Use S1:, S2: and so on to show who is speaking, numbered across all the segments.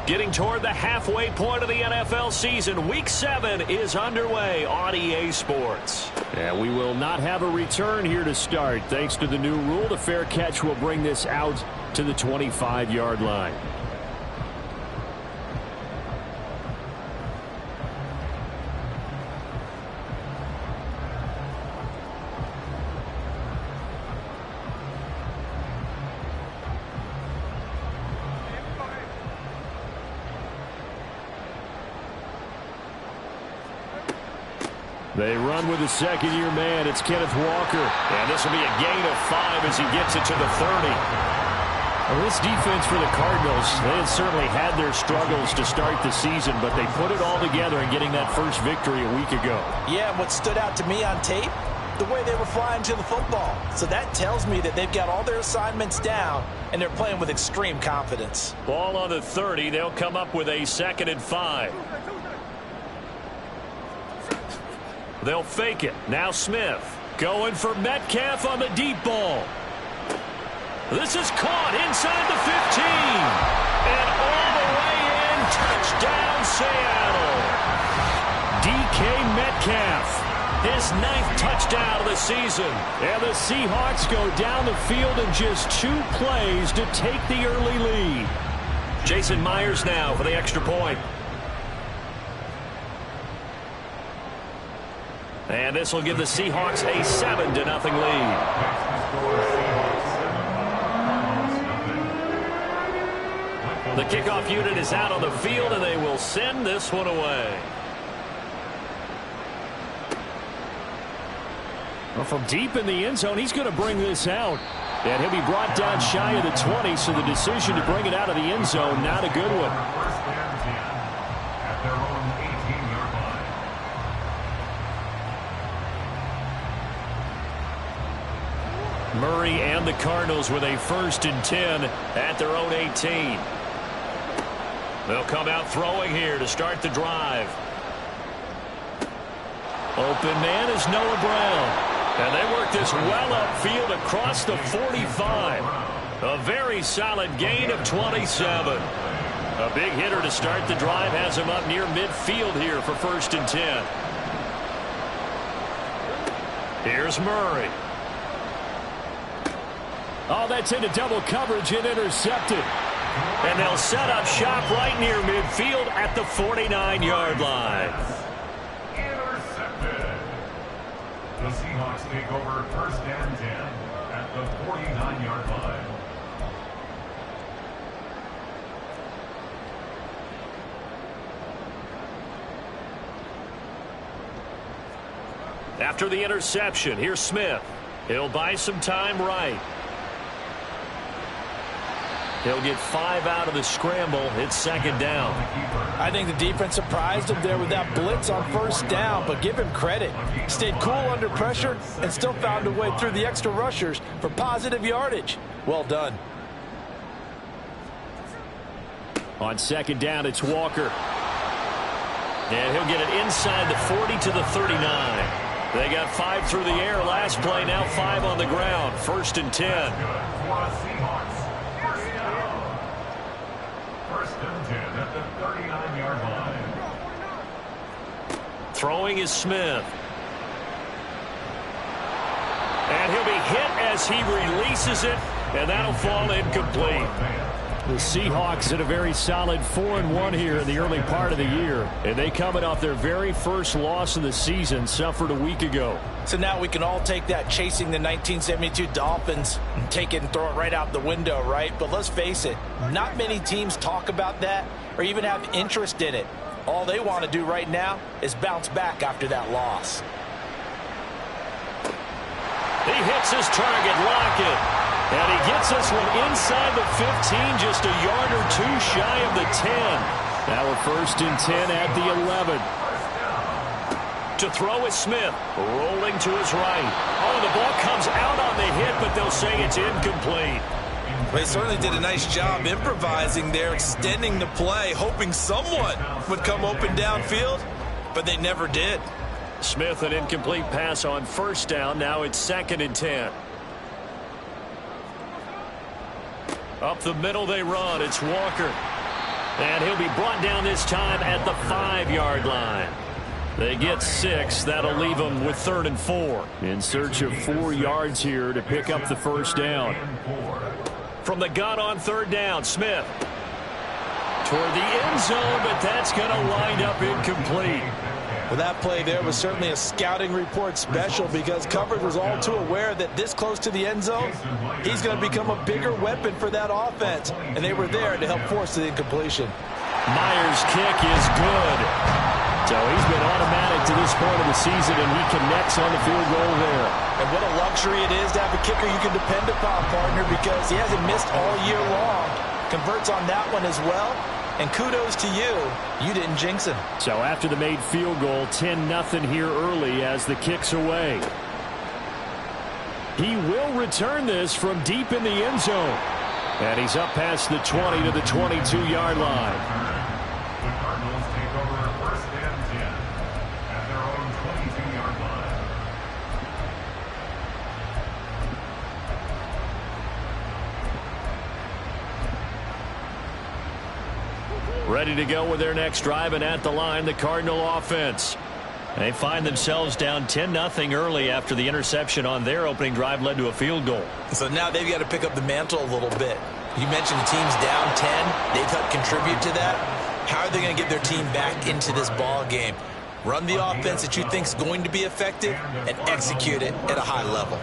S1: Getting toward the halfway point of the NFL season. Week 7 is underway on EA Sports.
S2: And we will not have a return here to start. Thanks to the new rule, the fair catch will bring this out to the 25-yard line. They run with a second-year man. It's Kenneth Walker.
S1: And this will be a gain of 5 as he gets it to the 30.
S2: Well, this defense for the Cardinals, they had certainly had their struggles to start the season, but they put it all together in getting that first victory a week ago.
S3: Yeah, what stood out to me on tape, the way they were flying to the football. So that tells me that they've got all their assignments down, and they're playing with extreme confidence.
S1: Ball on the 30. They'll come up with a 2nd and 5. They'll fake it. Now Smith going for Metcalf on the deep ball. This is caught inside the 15. And all the way in. Touchdown, Seattle. DK Metcalf. His 9th touchdown of the season.
S2: And the Seahawks go down the field in just 2 plays to take the early lead.
S1: Jason Myers now for the extra point. And this will give the Seahawks a 7-0 lead. The kickoff unit is out on the field, and they will send this one away.
S2: Well, from deep in the end zone, he's going to bring this out. And he'll be brought down shy of the 20, so the decision to bring it out of the end zone, not a good one. Murray and the Cardinals with a 1st and 10 at their own 18. They'll come out throwing here to start the drive. Open man is Noah Brown. And they work this well upfield across the 45. A very solid gain of 27. A big hitter to start the drive has him up near midfield here for 1st and 10. Here's Murray. Oh, that's into double coverage and intercepted.
S1: And they'll set up shop right near midfield at the 49-yard line.
S4: Intercepted. The Seahawks take over 1st and 10 at the 49-yard line.
S1: After the interception, here's Smith. He'll buy some time right. He'll get 5 out of the scramble. It's 2nd down.
S3: I think the defense surprised him there with that blitz on 1st down, but give him credit. Stayed cool under pressure and still found a way through the extra rushers for positive yardage. Well done.
S2: On 2nd down, it's Walker.
S1: And he'll get it inside the 40 to the 39. They got 5 through the air last play, now 5 on the ground. 1st and 10. Throwing is Smith. And he'll be hit as he releases it, and that'll fall incomplete.
S2: The Seahawks at a very solid 4-1 here in the early part of the year. And they coming off their very first loss of the season, suffered a week ago.
S3: So now we can all take that chasing the 1972 Dolphins and take it and throw it right out the window, right? But let's face it, not many teams talk about that or even have interest in it. All they want to do right now is bounce back after that loss.
S1: He hits his target, Lockett. And he gets this one inside the 15, just a yard or 2 shy of the 10.
S2: Now a 1st and 10 at the 11.
S1: To throw is Smith, rolling to his right. Oh, the ball comes out on the hit, but they'll say it's incomplete.
S3: They certainly did a nice job improvising there, extending the play, hoping someone would come open downfield, but they never did.
S1: Smith, an incomplete pass on 1st down. Now it's 2nd and 10. Up the middle they run. It's Walker. And he'll be brought down this time at the 5-yard line. They get 6. That'll leave them with 3rd and 4.
S2: In search of 4 yards here to pick up the first down.
S1: From the gun on 3rd down, Smith. Toward the end zone, but that's going to wind up incomplete.
S3: Well, that play there was certainly a scouting report special because coverage was all too aware that this close to the end zone, he's going to become a bigger weapon for that offense. And they were there to help force the incompletion.
S1: Myers' kick is good.
S2: So he's been automatic to this point of the season, and he connects on the field goal there.
S3: And what a luxury it is to have a kicker you can depend upon, partner, because he hasn't missed all year long. Converts on that one as well. And kudos to you. You didn't jinx him.
S2: So after the made field goal, 10-0 here early as the kick's away. He will return this from deep in the end zone. And he's up past the 20 to the 22-yard line.
S4: The Cardinals take over 1st and 10 at their own 22-yard line.
S1: Ready to go with their next drive, and at the line, the Cardinal offense. They find themselves down 10-0 early after the interception on their opening drive led to a field goal.
S3: So now they've got to pick up the mantle a little bit. You mentioned the team's down 10. They've helped contribute to that. How are they going to get their team back into this ball game? Run the offense that you think is going to be effective and execute it at a high level.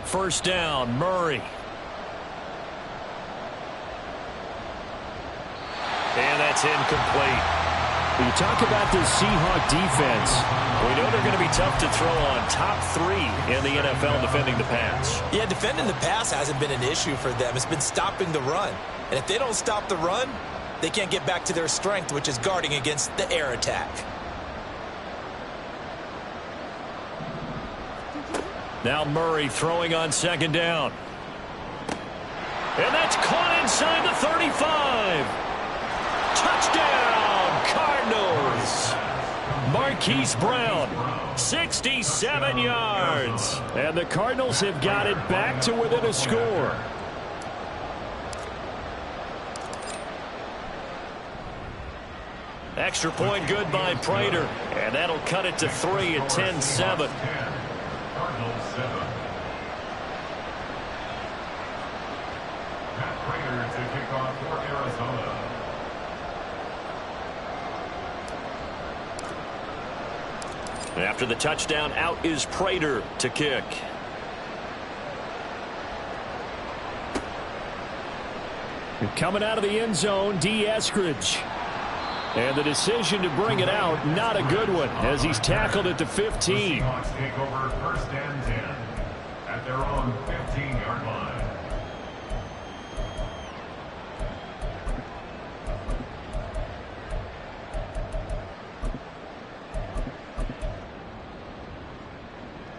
S1: First down, Murray. And that's incomplete.
S2: When you talk about this Seahawk defense,
S1: we know they're going to be tough to throw on. Top 3 in the NFL defending the pass.
S3: Yeah, defending the pass hasn't been an issue for them. It's been stopping the run. And if they don't stop the run, they can't get back to their strength, which is guarding against the air attack.
S1: Now Murray throwing on 2nd down. And that's caught inside the 35. Touchdown, Cardinals. Marquise Brown, 67 yards.
S2: and the Cardinals have got it back to within a score.
S1: Extra point good by Prater. And that'll cut it to 3 at 10-7.
S4: Cardinals 7. Matt Prater to kick off for Arizona.
S1: After the touchdown, out is Prater to kick.
S2: Coming out of the end zone, D. Eskridge. And the decision to bring it out, not a good one, as he's tackled at the 15.
S4: The Seahawks take over 1st and 10 at their own 15-yard line.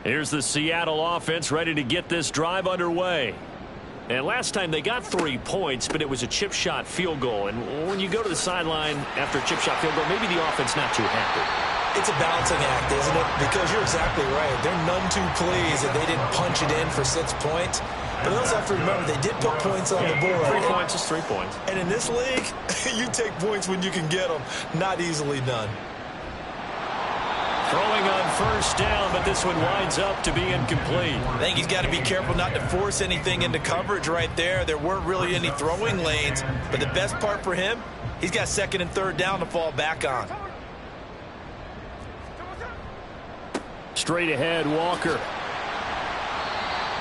S1: Here's the Seattle offense ready to get this drive underway. And last time they got 3 points, but it was a chip shot field goal. And when you go to the sideline after a chip shot field goal, maybe the offense not too happy.
S3: It's a balancing act, isn't it? Because you're exactly right. They're none too pleased that they didn't punch it in for 6 points. But they also have to remember they did put points on the board.
S1: 3 points is 3 points.
S3: And in this league, you take points when you can get them. Not easily done.
S1: Throwing on 1st down, but this one winds up to be incomplete.
S3: I think he's got to be careful not to force anything into coverage right there. There weren't really any throwing lanes. But the best part for him, he's got 2nd and 3rd down to fall back on.
S2: Straight ahead, Walker.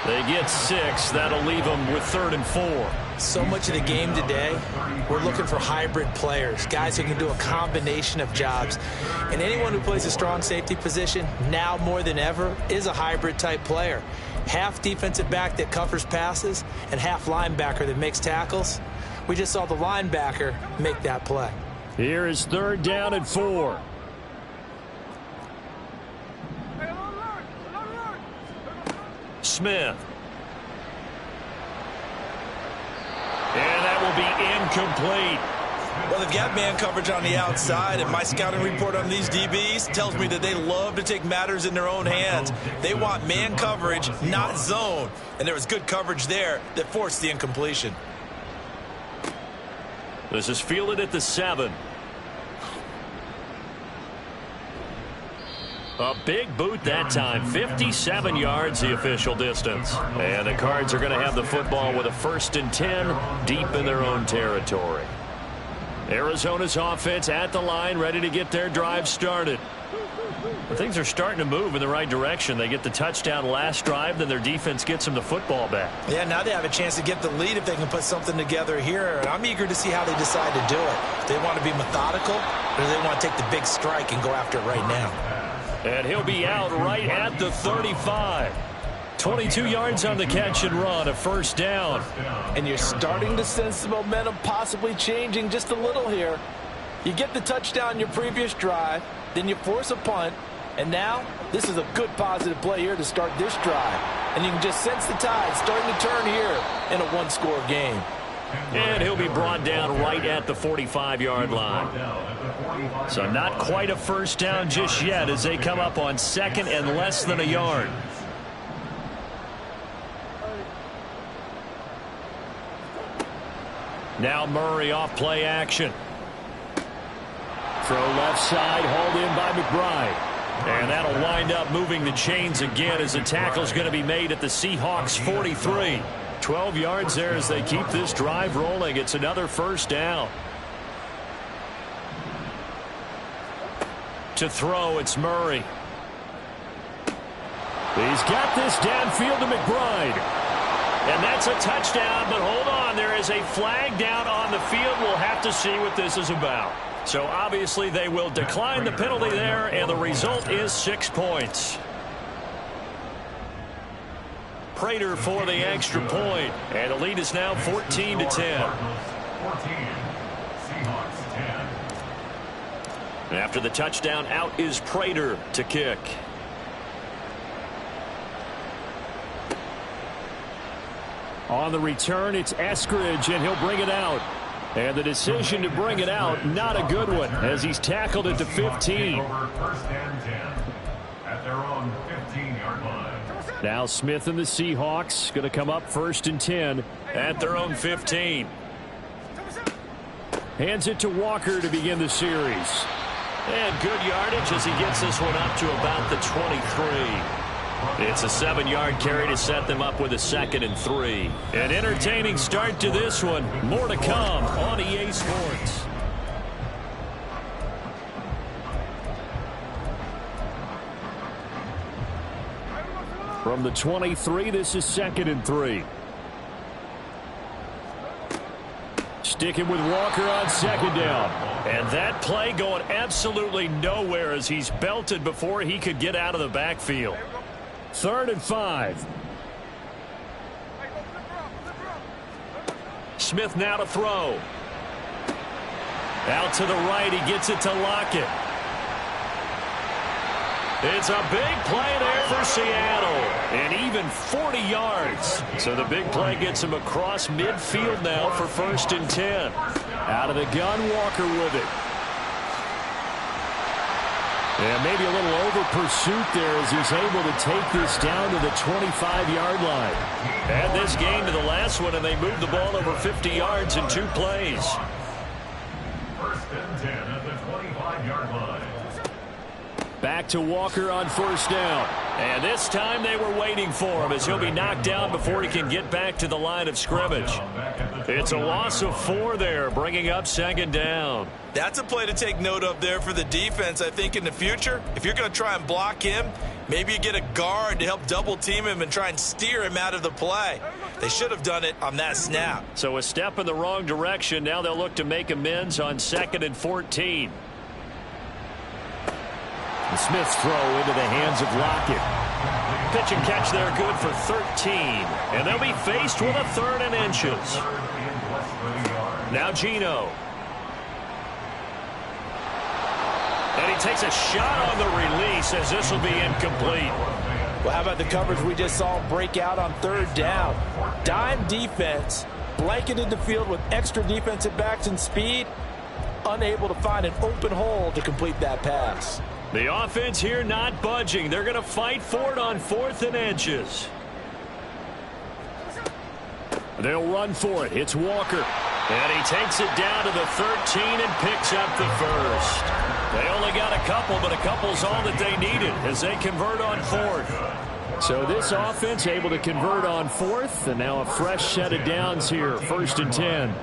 S1: They get 6. That'll leave them with 3rd and 4.
S3: So much of the game today, we're looking for hybrid players, guys who can do a combination of jobs. And anyone who plays a strong safety position, now more than ever, is a hybrid type player. Half defensive back that covers passes and half linebacker that makes tackles. We just saw the linebacker make that play.
S2: Here is 3rd down and 4.
S1: Smith. And that will be incomplete.
S3: Well, they've got man coverage on the outside, and my scouting report on these DBs tells me that they love to take matters in their own hands. They want man coverage, not zone. And there was good coverage there that forced the incompletion.
S1: This is fielded at the 7. A big boot that time. 57 yards the official distance. And the Cards are going to have the football with a 1st and 10 deep in their own territory. Arizona's offense at the line, ready to get their drive started. Things are starting to move in the right direction. They get the touchdown last drive, then their defense gets them the football back.
S3: Yeah, now they have a chance to get the lead if they can put something together here. And I'm eager to see how they decide to do it. Do they want to be methodical, or do they want to take the big strike and go after it right now?
S1: And he'll be out right at the 35. 22 yards on the catch and run, a 1st down.
S3: And you're starting to sense the momentum possibly changing just a little here. You get the touchdown in your previous drive, then you force a punt, and now this is a good positive play here to start this drive. And you can just sense the tide starting to turn here in a one-score game.
S1: And he'll be brought down right at the 45-yard line. So not quite a 1st down just yet as they come up on 2nd and less than a yard. Now Murray off play action. Throw left side, hauled in by McBride. And that'll wind up moving the chains again as the tackle's going to be made at the Seahawks 43. 12 yards there as they keep this drive rolling. It's another 1st down. To throw, it's Murray. He's got this downfield to McBride. And that's a touchdown, but hold on. There is a flag down on the field. We'll have to see what this is about. So obviously they will decline the penalty there, and the result is 6 points. Prater for the extra point, and the lead is now 14-10.
S4: 14. Seahawks 10.
S1: After the touchdown, out is Prater to kick. On the return, it's Eskridge, and he'll bring it out. And the decision to bring it out, not a good one, as he's tackled it to 15. Now Smith and the Seahawks going to come up 1st and 10 at their own 15. Hands it to Walker to begin the series. And good yardage as he gets this one up to about the 23. It's a 7-yard carry to set them up with a 2nd and 3. An entertaining start to this one. More to come on EA Sports. From the 23, this is 2nd and 3. Sticking with Walker on 2nd down. And that play going absolutely nowhere as he's belted before he could get out of the backfield. 3rd and 5. Smith now to throw. Out to the right, he gets it to Lockett. It's a big play there for Seattle. And even 40 yards. So the big play gets him across midfield now for 1st and 10. Out of the gun, Walker with it. And maybe a little over pursuit there as he's able to take this down to the 25-yard line. Add this game to the last one, and they moved the ball over 50 yards in 2 plays.
S4: 1st and 10 at the 25-yard line.
S1: Back to Walker on 1st down. And this time they were waiting for him as he'll be knocked down before he can get back to the line of scrimmage. It's a loss of 4 there, bringing up 2nd down.
S3: That's a play to take note of there for the defense. I think in the future, if you're going to try and block him, maybe you get a guard to help double team him and try and steer him out of the play. They should have done it on that snap.
S1: So a step in the wrong direction. Now they'll look to make amends on 2nd and 14. The Smith's throw into the hands of Lockett. Pitch and catch there, good for 13. And they'll be faced with a 3rd and inches. Now Geno. And he takes a shot on the release as this will be incomplete.
S3: Well, how about the coverage we just saw break out on 3rd down? Dime defense, blanketed the field with extra defensive backs and speed. unable to find an open hole to complete that pass.
S1: The offense here not budging. They're going to fight for it on 4th and inches. They'll run for it. It's Walker. And he takes it down to the 13 and picks up the first. They only got a couple, but a couple's all that they needed as they convert on 4th. So this offense able to convert on 4th, and now a fresh set of downs here, 1st and 10.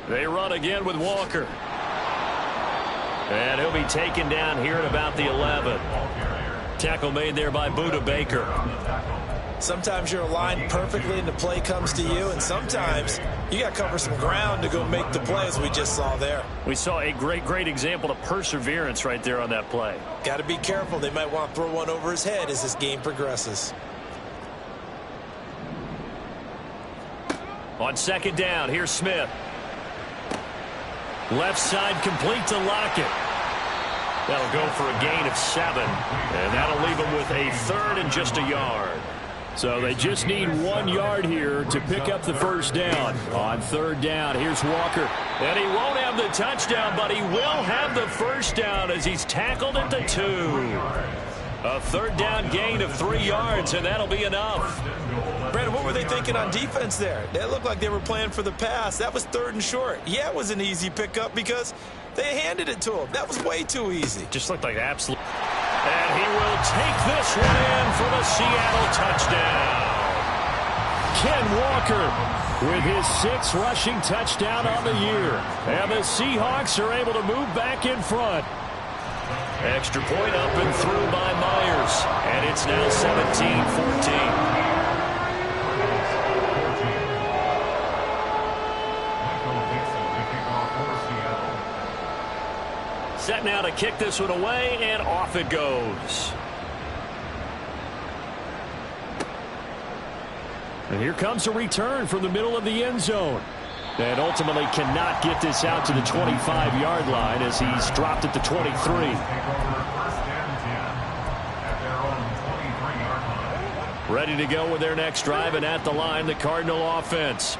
S1: They run again with Walker. And he'll be taken down here at about the 11. Tackle made there by Buda Baker.
S3: Sometimes you're aligned perfectly and the play comes to you, and sometimes you got to cover some ground to go make the play, as we just saw there.
S1: We saw a great example of perseverance right there on that play.
S3: Got to be careful. They might want to throw one over his head as this game progresses.
S1: On 2nd down, here's Smith. Left side complete to Lockett. That'll go for a gain of 7, and that'll leave him with a 3rd and just a yard. So they just need 1 yard here to pick up the first down. On 3rd down, here's Walker. And he won't have the touchdown, but he will have the first down as he's tackled at the 2. A 3rd down gain of 3 yards, and that'll be enough.
S3: Brandon, what were they thinking on defense there? They looked like they were playing for the pass. That was 3rd and short. Yeah, it was an easy pickup because they handed it to him. That was way too easy.
S1: Just looked like absolute. And he will take this one in for the Seattle touchdown. Ken Walker with his 6th rushing touchdown on the year. And the Seahawks are able to move back in front. Extra point up and through by Myers. And it's now 17-14. Set now to kick this one away, and off it goes. And here comes a return from the middle of the end zone. And ultimately cannot get this out to the 25-yard line as he's dropped at the 23. Ready to go with their next drive, and at the line, the Cardinal offense.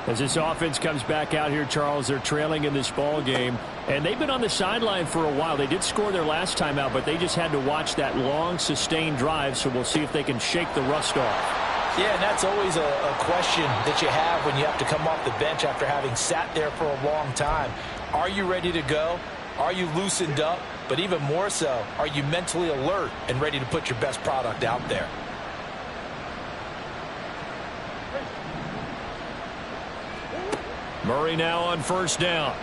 S1: As this offense comes back out here, Charles, they're trailing in this ball game, and they've been on the sideline for a while. They did score their last time out, but they just had to watch that long, sustained drive, so we'll see if they can shake the rust off.
S3: Yeah, and that's always a question that you have when you have to come off the bench after having sat there for a long time. Are you ready to go? Are you loosened up? But even more so, are you mentally alert and ready to put your best product out there?
S1: Murray now on 1st down.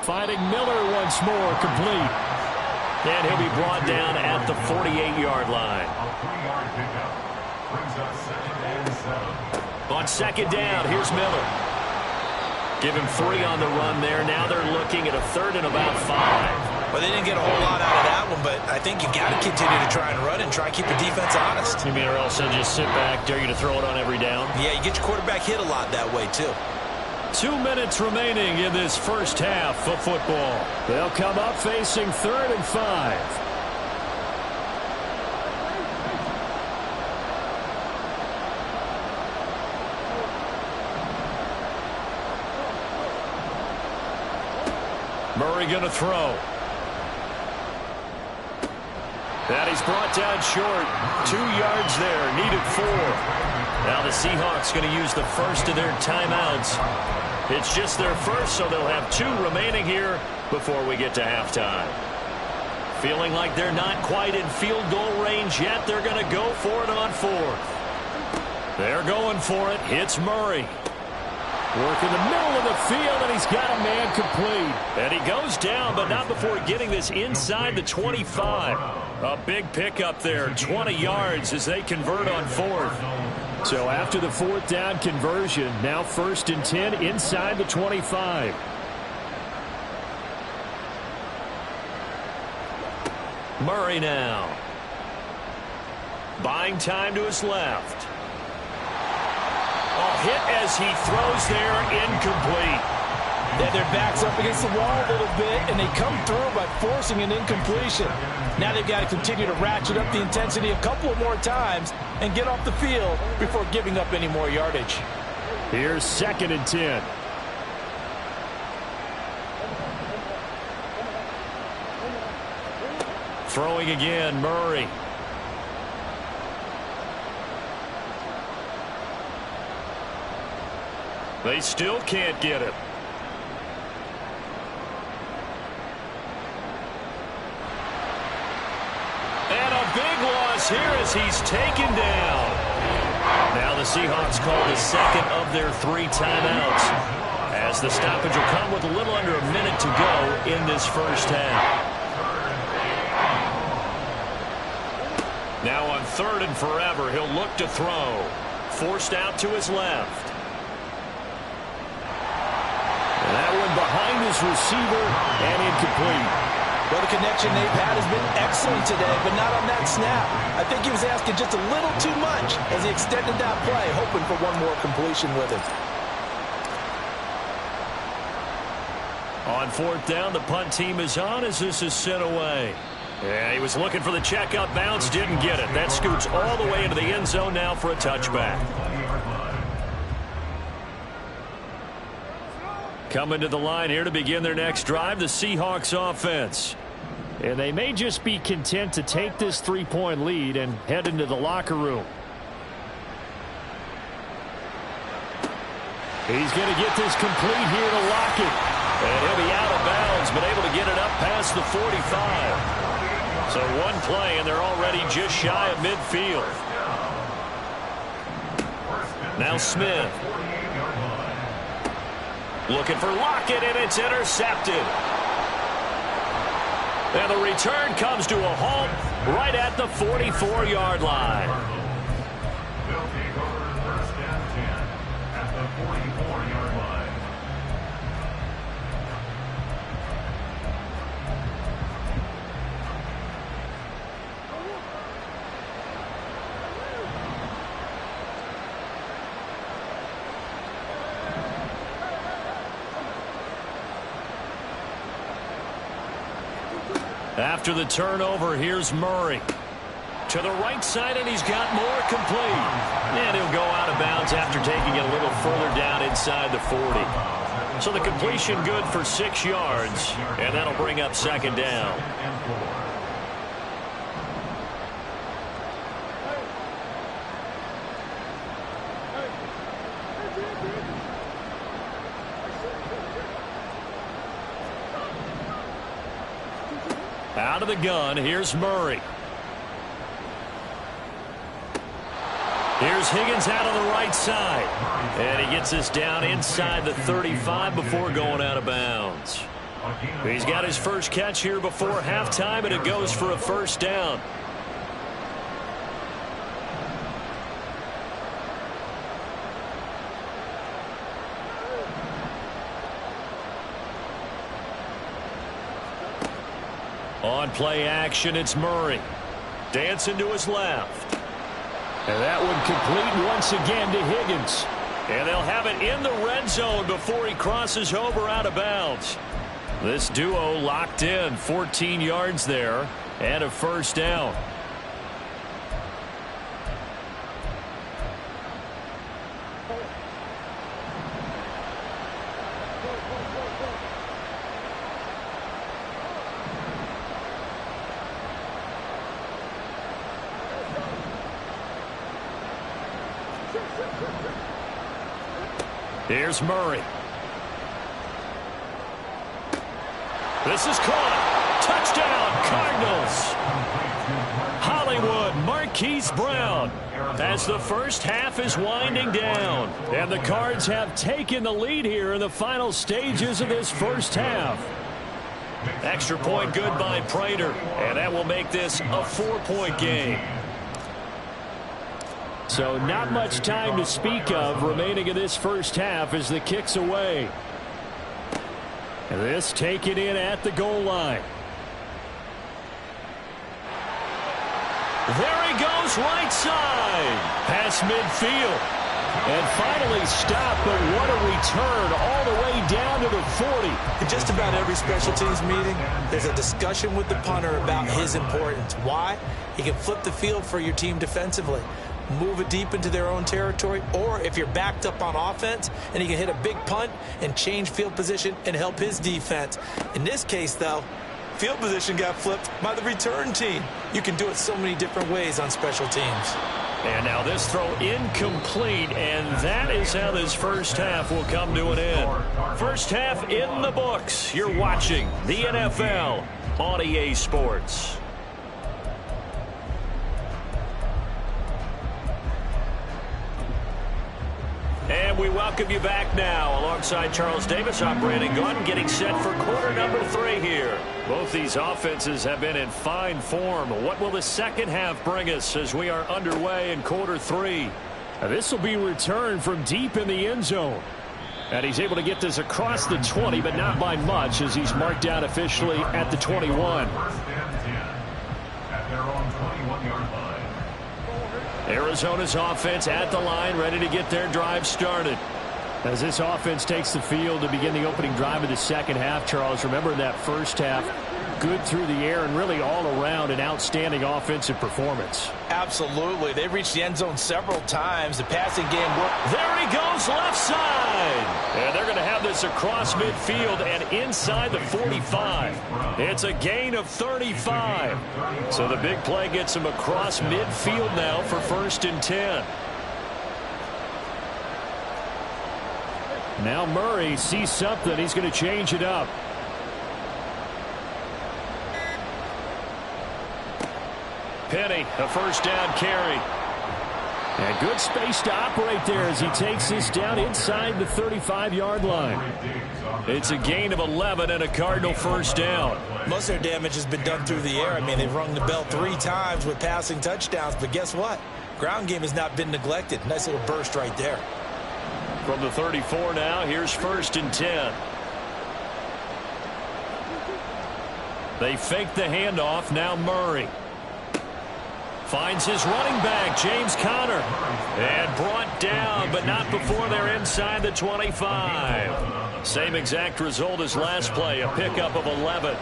S1: Finding Miller once more, complete. And he'll be brought down at the 48-yard line. On 2nd down, here's Miller. Give him 3 on the run there. Now they're looking at a 3rd and about 5.
S3: Well, they didn't get a whole lot out of that one, but I think you got to continue to try and run and try and keep your defense honest.
S1: You mean or else they'll just sit back, dare you to throw it on every down?
S3: Yeah, you get your quarterback hit a lot that way, too.
S1: 2 minutes remaining in this first half of football. They'll come up facing 3rd and 5. Murray going to throw. That he's brought down short. 2 yards there. Needed 4. Now the Seahawks going to use the first of their timeouts. It's just their first, so they'll have 2 remaining here before we get to halftime. Feeling like they're not quite in field goal range yet. They're going to go for it on 4th. They're going for it. It's Murray. Work in the middle of the field, and he's got a man complete. And he goes down, but not before getting this inside the 25. A big pickup there, 20 yards as they convert on 4th. So after the 4th down conversion, now 1st and 10 inside the 25. Murray now. Buying time to his left. A hit as he throws there, incomplete.
S3: Yeah, their back's up against the wall a little bit, and they come through by forcing an incompletion. Now they've got to continue to ratchet up the intensity a couple more times and get off the field before giving up any more yardage.
S1: Here's 2nd and 10. Throwing again, Murray. They still can't get it. And a big loss here as he's taken down. Now the Seahawks call the 2nd of their 3 timeouts, as the stoppage will come with a little under a minute to go in this first half. Now on 3rd and forever, he'll look to throw. Forced out to his left. And that one behind his receiver and incomplete.
S3: Well, the connection they've had has been excellent today, but not on that snap. I think he was asking just a little too much as he extended that play, hoping for one more completion with it.
S1: On 4th down, the punt team is on as this is sent away. Yeah, he was looking for the check-up bounce, didn't get it. That scoots all the way into the end zone now for a touchback. Coming to the line here to begin their next drive, the Seahawks offense. And they may just be content to take this 3-point lead and head into the locker room. He's going to get this complete here to Lockett. And he'll be out of bounds, but able to get it up past the 45. So one play, and they're already just shy of midfield. Now Smith. Looking for Lockett, and it's intercepted. And the return comes to a halt right at the 44-yard line.
S4: They'll take over 1st and 10 at the 44-yard line.
S1: After the turnover, here's Murray. To the right side, and he's got more complete. And he'll go out of bounds after taking it a little further down inside the 40. So the completion good for 6 yards, and that'll bring up 2nd down. Out of the gun, here's Murray. Here's Higgins out on the right side. And he gets us down inside the 35 before going out of bounds. He's got his first catch here before halftime, and it goes for a 1st down. On play action, it's Murray. Dancing to his left. And that one complete once again to Higgins. And they'll have it in the red zone before he crosses over out of bounds. This duo locked in, 14 yards there, and a 1st down. Here's Murray. This is caught. Touchdown, Cardinals. Hollywood, Marquise Brown. As the first half is winding down. And the Cards have taken the lead here in the final stages of this first half. Extra point good by Prater. And that will make this a 4-point game. So not much time to speak of remaining in this first half as the kick's away. And this taken in at the goal line. There he goes right side. Past midfield. And finally stopped, but what a return all the way down to the 40.
S3: In just about every special teams meeting, there's a discussion with the punter about his importance. Why? He can flip the field for your team defensively. move it deep into their own territory, or if you're backed up on offense and he can hit a big punt and change field position and help his defense. In this case, though, field position got flipped by the return team. You can do it so many different ways on special teams.
S1: And now this throw incomplete, and that is how this first half will come to an end. First half in the books. You're watching the NFL on EA Sports. And we welcome you back now. Alongside Charles Davis, I'm Brandon Gunn, getting set for quarter number 3 here. Both these offenses have been in fine form. What will the second half bring us as we are underway in quarter 3? This will be returned from deep in the end zone. And he's able to get this across the 20, but not by much, as he's marked down officially at the 21.
S4: First and 10 at their own 21-yard line.
S1: Arizona's offense at the line, ready to get their drive started. As this offense takes the field to begin the opening drive of the second half, Charles, remember that first half, good through the air and really all around an outstanding offensive performance.
S3: Absolutely. They've reached the end zone several times. The passing game worked.
S1: There he goes, left side. And they're going to have this across midfield and inside the 45. It's a gain of 35. So the big play gets him across midfield now for 1st and 10. Now Murray sees something. He's going to change it up. Penny, a first down carry. And good space to operate there as he takes this down inside the 35-yard line. It's a gain of 11 and a Cardinal first down.
S3: Most of their damage has been done through the air. I mean, they've rung the bell 3 times with passing touchdowns, but guess what? Ground game has not been neglected. Nice little burst right there.
S1: From the 34 now, here's 1st and 10. They fake the handoff, now Murray. Finds his running back, James Conner. And brought down, but not before they're inside the 25. Same exact result as last play, a pickup of 11.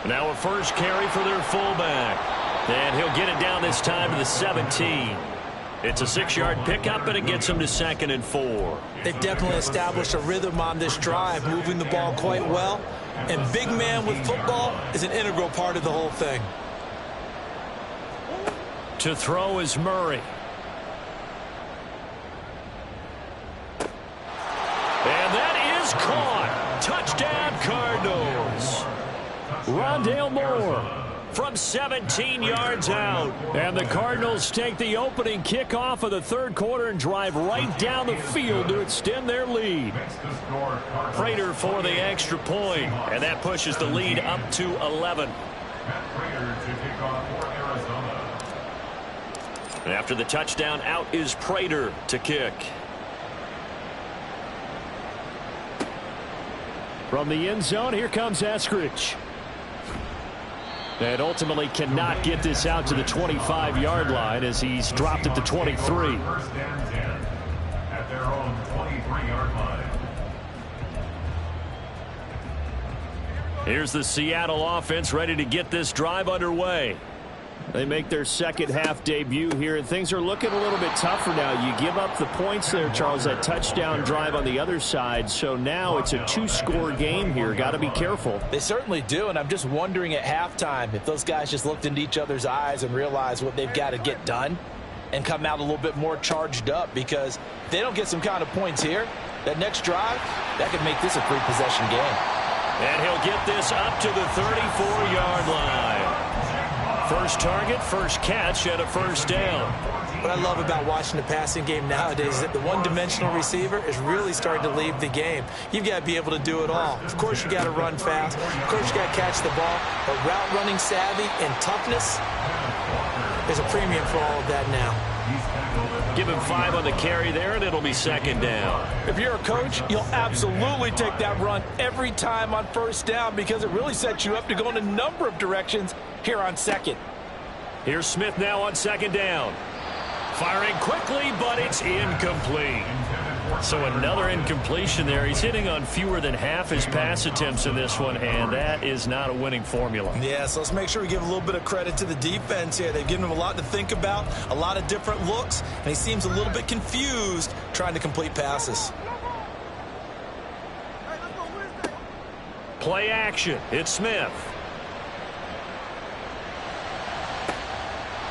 S1: Now a first carry for their fullback. And he'll get it down this time to the 17. It's a 6-yard pickup, and it gets him to 2nd and 4.
S3: They've definitely established a rhythm on this drive, moving the ball quite well. And big man with football is an integral part of the whole thing.
S1: To throw is Murray. And that is caught. Touchdown, Cardinals. Rondale Moore from 17 yards out. And the Cardinals take the opening kickoff of the third quarter and drive right down the field to extend their lead. Prater for the extra point, and that pushes the lead up to 11. And after the touchdown, out is Prater to kick. From the end zone, here comes Eskridge. And ultimately cannot get this out to the 25-yard line as he's dropped at the 23.
S4: 1st and 10 at their own 23-yard line.
S1: Here's the Seattle offense ready to get this drive underway. They make their second half debut here, and things are looking a little bit tougher now. You give up the points there, Charles, that touchdown drive on the other side. So now it's a 2-score game here. Got to be careful.
S3: They certainly do, and I'm just wondering at halftime if those guys just looked into each other's eyes and realized what they've got to get done and come out a little bit more charged up, because if they don't get some kind of points here, that next drive, that could make this a 3-possession game.
S1: And he'll get this up to the 34-yard line. First target, first catch, and a first down.
S3: What I love about watching the passing game nowadays is that the one-dimensional receiver is really starting to leave the game. You've got to be able to do it all. Of course, you got to run fast. Of course, you got to catch the ball. But route running savvy and toughness, there's a premium for all of that now.
S1: Give him 5 on the carry there, and it'll be 2nd down.
S3: If you're a coach, you'll absolutely take that run every time on first down, because it really sets you up to go in a number of directions here on 2nd.
S1: Here's Smith now on 2nd down. Firing quickly, but it's incomplete. So another incompletion there. He's hitting on fewer than half his pass attempts in this one, and that is not a winning formula.
S3: Yeah, so let's make sure we give a little bit of credit to the defense here. They've given him a lot to think about, a lot of different looks, and he seems a little bit confused trying to complete passes.
S1: Play action. It's Smith.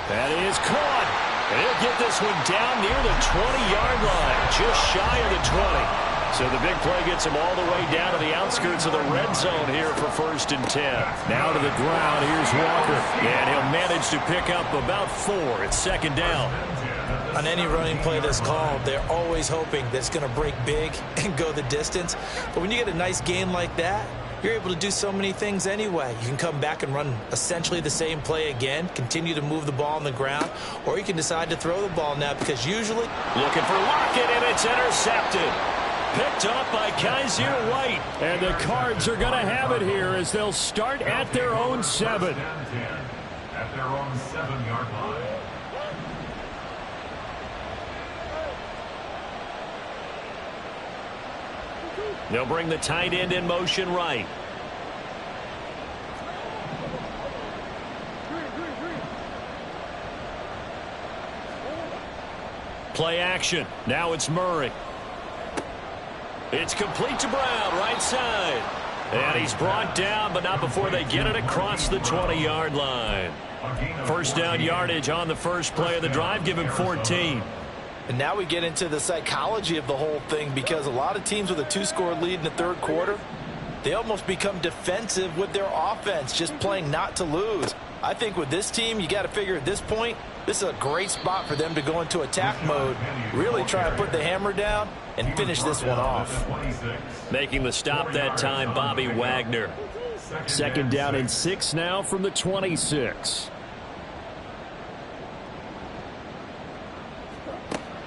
S1: That is caught. And he'll get this one down near the 20-yard line, just shy of the 20. So the big play gets him all the way down to the outskirts of the red zone here for 1st and 10. Now to the ground, here's Walker. And he'll manage to pick up about 4. It's 2nd down.
S3: On any running play that's called, they're always hoping that it's going to break big and go the distance. But when you get a nice game like that, you're able to do so many things anyway. You can come back and run essentially the same play again, continue to move the ball on the ground, or you can decide to throw the ball now because usually...
S1: Looking for Lockett, and it's intercepted. Picked up by Kaiser White. And the Cards are going to have it here as they'll start at their own 7.
S4: At their own 7-yard line.
S1: They'll bring the tight end in motion right. Play action. Now it's Murray. It's complete to Brown, right side. And he's brought down, but not before they get it across the 20-yard line. 1st down yardage on the first play of the drive. Give him 14.
S3: And now we get into the psychology of the whole thing because a lot of teams with a 2-score lead in the 3rd quarter, they almost become defensive with their offense, just playing not to lose. I think with this team, you got to figure at this point, this is a great spot for them to go into attack mode, really try to put the hammer down and finish this one off.
S1: Making the stop that time, Bobby Wagner. 2nd down and 6 now from the 26.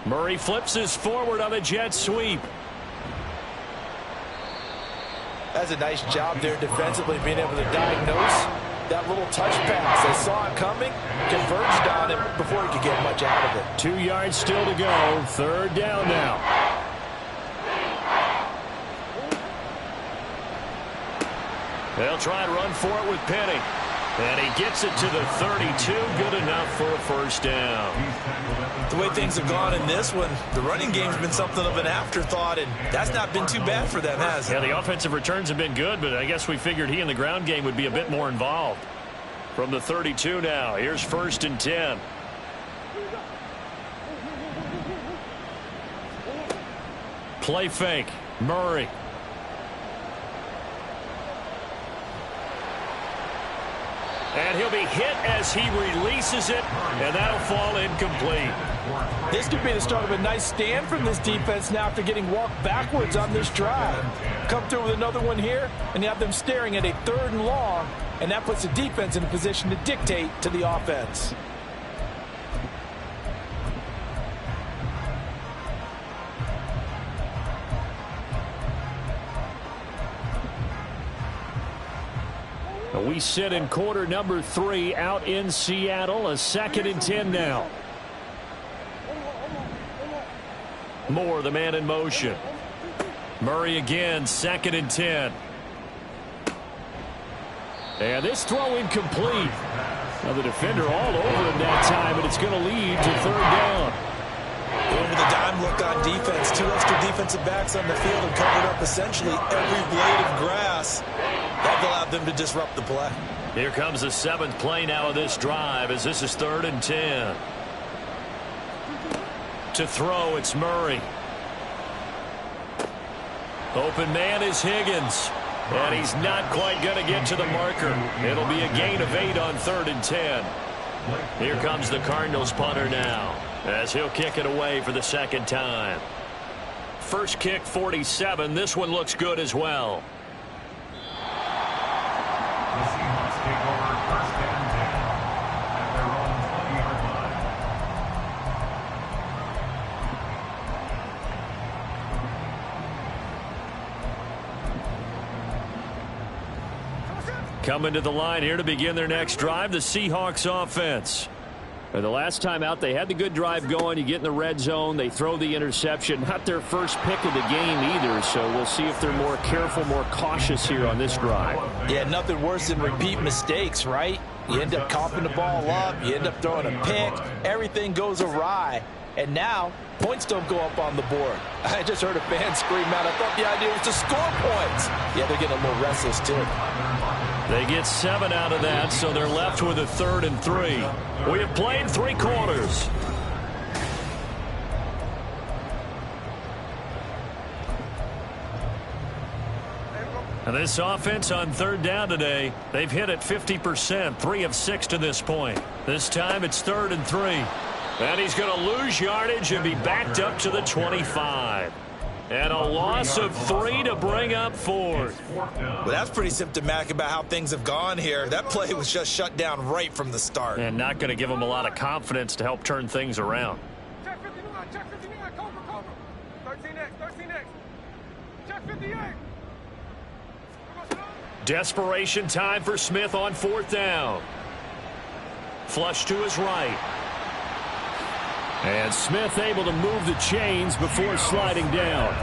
S1: Murray flips his forward on a jet sweep.
S3: That's a nice job there defensively, being able to diagnose that little touch pass. They saw it coming, converged on him before he could get much out of it.
S1: 2 yards still to go. 3rd down now. They'll try and run for it with Penny. And he gets it to the 32. Good enough for a 1st down.
S3: The way things have gone in this one, the running game's been something of an afterthought, and that's not been too bad for them, has it?
S1: Yeah, the offensive returns have been good, but I guess we figured he in the ground game would be a bit more involved. From the 32 now, here's 1st and 10. Play fake. Murray. And he'll be hit as he releases it, and that'll fall incomplete.
S3: This could be the start of a nice stand from this defense now after getting walked backwards on this drive. Come through with another one here, and you have them staring at a 3rd and long, and that puts the defense in a position to dictate to the offense.
S1: We sit in quarter number 3 out in Seattle. A 2nd and 10 now. Moore, the man in motion. Murray again, 2nd and 10. And this throw incomplete. Now the defender all over him that time, and it's going to lead to 3rd down.
S3: Going with a dime look on defense. 2 extra defensive backs on the field and covered up essentially every blade of grass. That allowed them to disrupt the play.
S1: Here comes the 7th play now of this drive as this is 3rd and 10. To throw, it's Murray. Open man is Higgins. And he's not quite going to get to the marker. It'll be a gain of 8 on 3rd and 10. Here comes the Cardinals punter now as he'll kick it away for the 2nd time. First kick 47. This one looks good as well.
S4: The Seahawks take over 1st and 10 at their own 20-yard line.
S1: Coming to the line here to begin their next drive, the Seahawks offense. The last time out, they had the good drive going. You get in the red zone, they throw the interception. Not their first pick of the game either, so we'll see if they're more careful, more cautious here on this drive.
S3: Yeah, nothing worse than repeat mistakes, right? You end up coughing the ball up, you end up throwing a pick, everything goes awry, and now points don't go up on the board. I just heard a fan scream out, I thought the idea was to score points. Yeah, they're getting a little restless too.
S1: They get 7 out of that, so they're left with a 3rd and 3. We have played 3 quarters. And this offense on 3rd down today, they've hit it 50%, 3 of 6 to this point. This time it's 3rd and 3. And he's going to lose yardage and be backed up to the 25. And a loss of 3 to bring up 4th.
S3: Well, that's pretty symptomatic about how things have gone here. That play was just shut down right from the start.
S1: And not going to give them a lot of confidence to help turn things around.
S5: Check 59, check 59, cover. 13X. Check 58.
S1: Desperation time for Smith on 4th down. Flush to his right. And Smith able to move the chains before sliding down.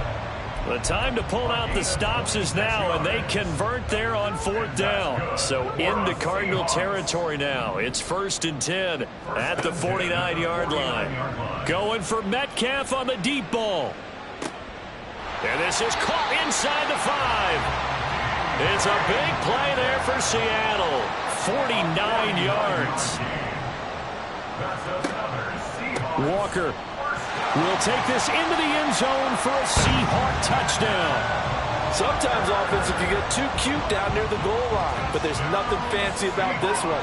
S1: The time to pull out the stops is now, and they convert there on 4th down. So into Cardinal territory now. It's 1st and 10 at the 49-yard line. Going for Metcalf on the deep ball. And this is caught inside the 5. It's a big play there for Seattle. 49 yards. Walker will take this into the end zone for a Seahawk touchdown.
S3: Sometimes offense, if you get too cute down near the goal line, but there's nothing fancy about this one.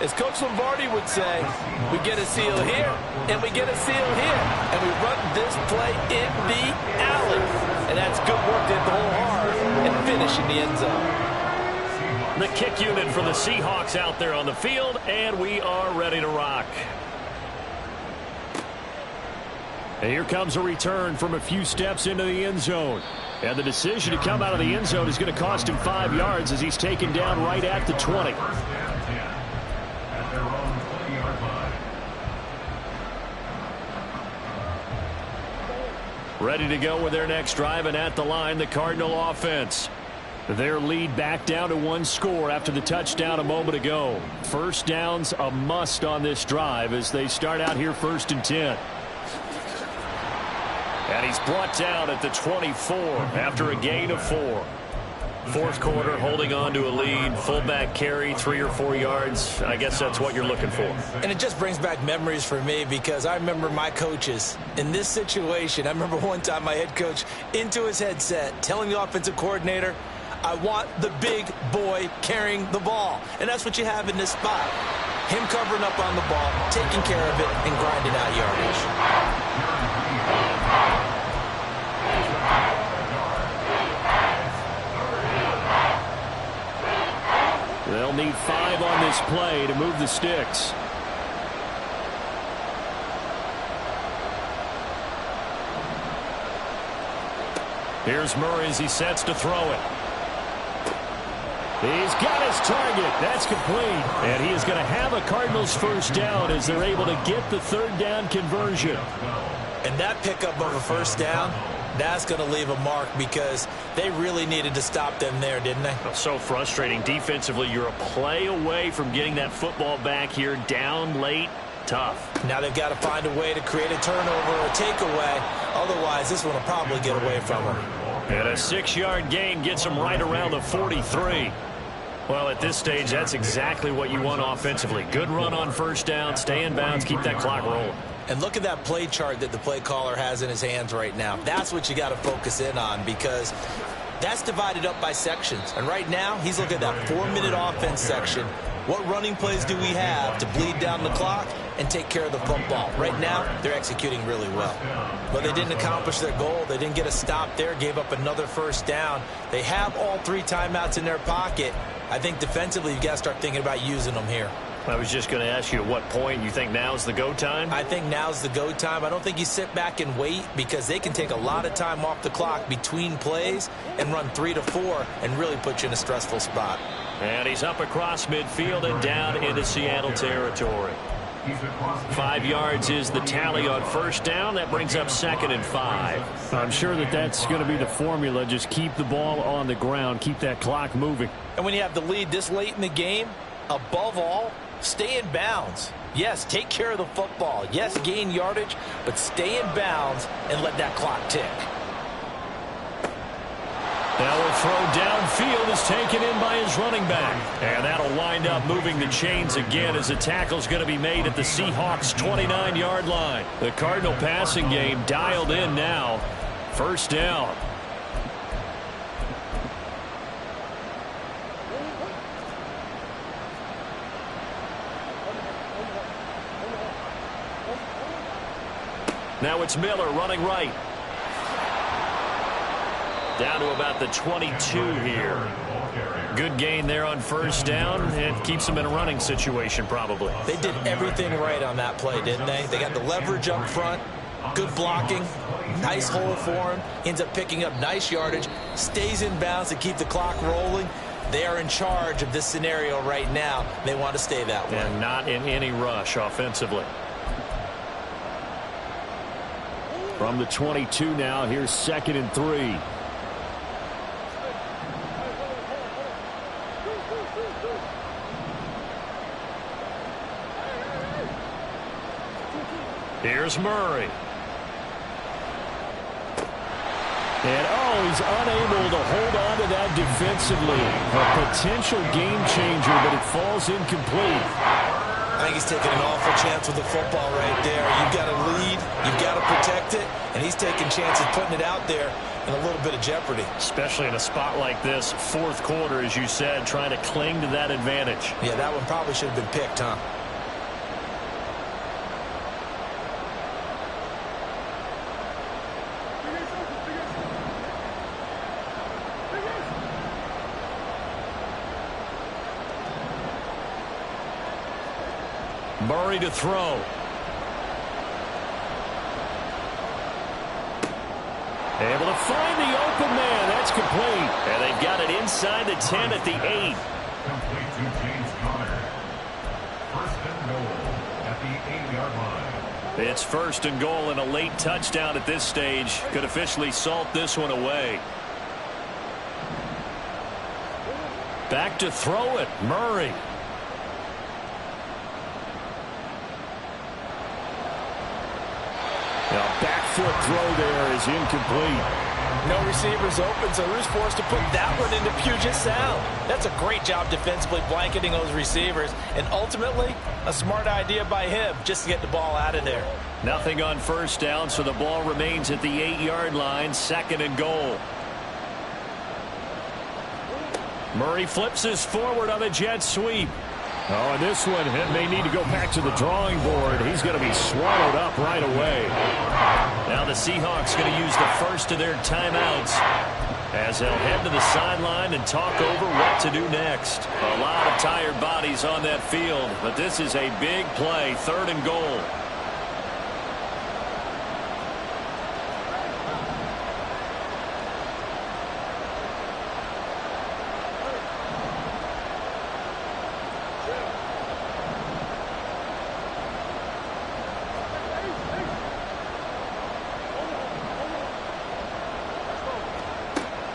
S3: As Coach Lombardi would say, we get a seal here, and we get a seal here, and we run this play in the alley. And that's good work to hit the hole hard and finish in the end zone.
S1: The kick unit for the Seahawks out there on the field, and we are ready to rock. And here comes a return from a few steps into the end zone. And the decision to come out of the end zone is going to cost him 5 yards as he's taken down right at the 20. Ready to go with their next drive, and at the line, the Cardinal offense. Their lead back down to 1 score after the touchdown a moment ago. First down's a must on this drive as they start out here 1st and 10. And he's brought down at the 24 after a gain of 4. 4th quarter, holding on to a lead. Fullback carry, 3 or 4 yards. I guess that's what you're looking for.
S3: And it just brings back memories for me because I remember my coaches in this situation. I remember one time my head coach into his headset telling the offensive coordinator, I want the big boy carrying the ball. And that's what you have in this spot. Him covering up on the ball, taking care of it, and grinding out yardage.
S1: They'll need 5 on this play to move the sticks. Here's Murray as he sets to throw it. He's got his target. That's complete. And he is going to have a Cardinals first down as they're able to get the 3rd down conversion.
S3: And that pickup of a first down, that's going to leave a mark because they really needed to stop them there, didn't they?
S1: So frustrating. Defensively, you're a play away from getting that football back here down late. Tough.
S3: Now they've got to find a way to create a turnover or a takeaway. Otherwise, this one will probably get away from them.
S1: And a 6-yard gain gets them right around the 43. Well, at this stage, that's exactly what you want offensively. Good run on first down, stay in bounds, keep that clock rolling.
S3: And look at that play chart that the play caller has in his hands right now. That's what you got to focus in on because that's divided up by sections. And right now, he's looking at that 4-minute offense section. What running plays do we have to bleed down the clock and take care of the football? Right now, they're executing really well. But they didn't accomplish their goal. They didn't get a stop there, gave up another first down. They have all 3 timeouts in their pocket. I think defensively, you've got to start thinking about using them here.
S1: I was just going to ask you at what point you think now's the go time?
S3: I think now's the go time. I don't think you sit back and wait because they can take a lot of time off the clock between plays and run 3 to 4 and really put you in a stressful spot.
S1: And he's up across midfield and down into Seattle territory. 5 yards is the tally on first down. That brings up 2nd and 5.
S2: I'm sure that's going to be the formula. Just keep the ball on the ground. Keep that clock moving.
S3: And when you have the lead this late in the game, above all, stay in bounds. Yes, take care of the football. Yes, gain yardage, but stay in bounds and let that clock tick.
S1: Now a throw downfield is taken in by his running back. And that'll wind up moving the chains again as the tackle's going to be made at the Seahawks' 29-yard line. The Cardinal passing game dialed in now. First down. Now it's Miller running right. Down to about the 22 here. Good gain there on first down. It keeps them in a running situation probably.
S3: They did everything right on that play, didn't they? They got the leverage up front, good blocking, nice hole for him, ends up picking up nice yardage, stays in bounds to keep the clock rolling. They are in charge of this scenario right now. They want to stay that way.
S1: And not in any rush offensively.
S2: From the 22 now, here's 2nd and 3.
S1: Here's Murray.
S2: And, he's unable to hold on to that defensively. A potential game changer, but it falls incomplete.
S3: I think he's taking an awful chance with the football right there. You've got to lead, you've got to protect it, and he's taking chances putting it out there in a little bit of jeopardy.
S1: Especially in a spot like this, 4th quarter, as you said, trying to cling to that advantage.
S3: Yeah, that one probably should have been picked, huh?
S1: Murray to throw. Able to find the open man. That's complete. And they've got it inside the 10 at the 8.
S4: Complete to James Conner. 1st and goal at the 8-yard line.
S1: It's 1st and goal and a late touchdown at this stage. Could officially salt this one away. Back to throw it. Murray.
S2: Now, back foot throw there is incomplete.
S3: No receivers open, so Rue's forced to put that one into Puget Sound. That's a great job defensively blanketing those receivers, and ultimately, a smart idea by him just to get the ball out of there.
S1: Nothing on first down, so the ball remains at the 8-yard line, 2nd and goal. Murray flips his forward on a jet sweep.
S2: Oh, and this one may need to go back to the drawing board. He's going to be swallowed up right away.
S1: Now the Seahawks going to use the first of their timeouts as they'll head to the sideline and talk over what to do next. A lot of tired bodies on that field, but this is a big play, 3rd and goal.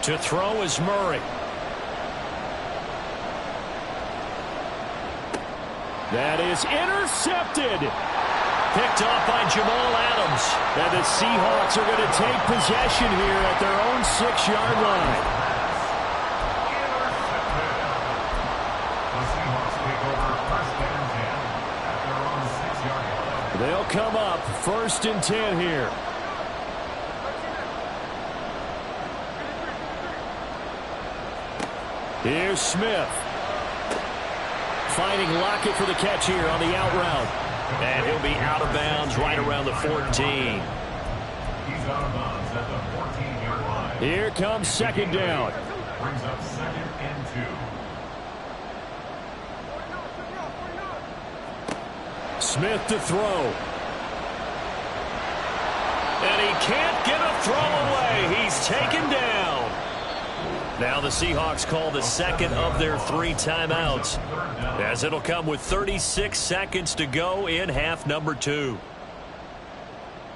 S1: To throw is Murray.
S2: That is intercepted.
S1: Picked off by Jamal Adams.
S2: And the Seahawks are going to take possession here at their own 6-yard line.
S4: The Seahawks take over 1st and 10 at their own 6-yard line.
S2: They'll come up 1st and 10 here. Here's Smith. Finding Lockett for the catch here on the out route.
S1: And he'll be out of bounds right around the 14.
S4: He's out of bounds at the 14-yard line.
S2: Here comes 2nd down.
S4: Brings up 2nd and 2.
S2: Smith to throw.
S1: And he can't get a throw away. He's taken down. Now the Seahawks call the second of their 3 timeouts, as it'll come with 36 seconds to go in half number 2.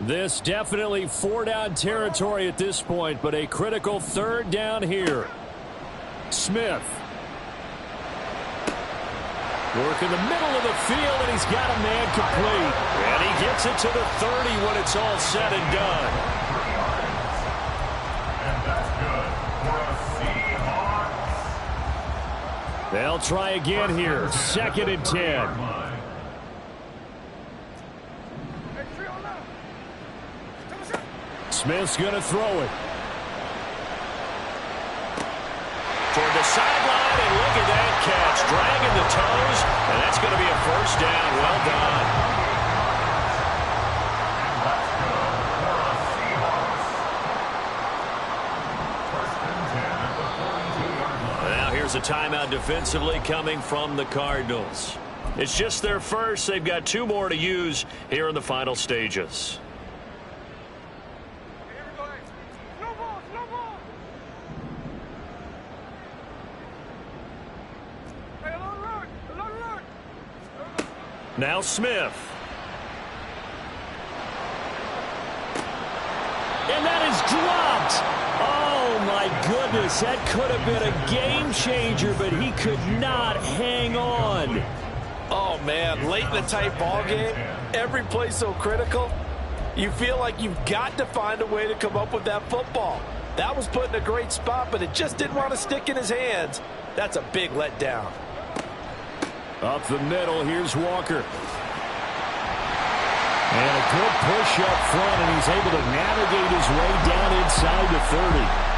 S2: This definitely 4-down territory at this point, but a critical 3rd down here. Smith. Work in the middle of the field, and he's got a man complete.
S1: And he gets it to the 30 when it's all said and done.
S4: And that's good for a Seahawks.
S2: They'll try again here. 2nd and 10.
S5: Hey, three on left. Come on, shot.
S2: Smith's going to throw it.
S1: Toward the sideline, and look at that catch. Dragging the toes, and that's going to be a 1st down. Well done. Now here's a timeout defensively coming from the Cardinals. It's just their first. They've got 2 more to use here in the final stages.
S5: Here we go. Hey. Slow ball, slow ball. Hey, along the line.
S1: Now Smith.
S2: And that is dropped. Oh, my goodness. That could have been a game changer, but he could not hang on.
S3: Oh, man, late in a tight ball game, every play so critical, you feel like you've got to find a way to come up with that football. That was put in a great spot, but it just didn't want to stick in his hands. That's a big letdown.
S2: Up the middle, here's Walker. And a good push up front, and he's able to navigate his way down inside the 30.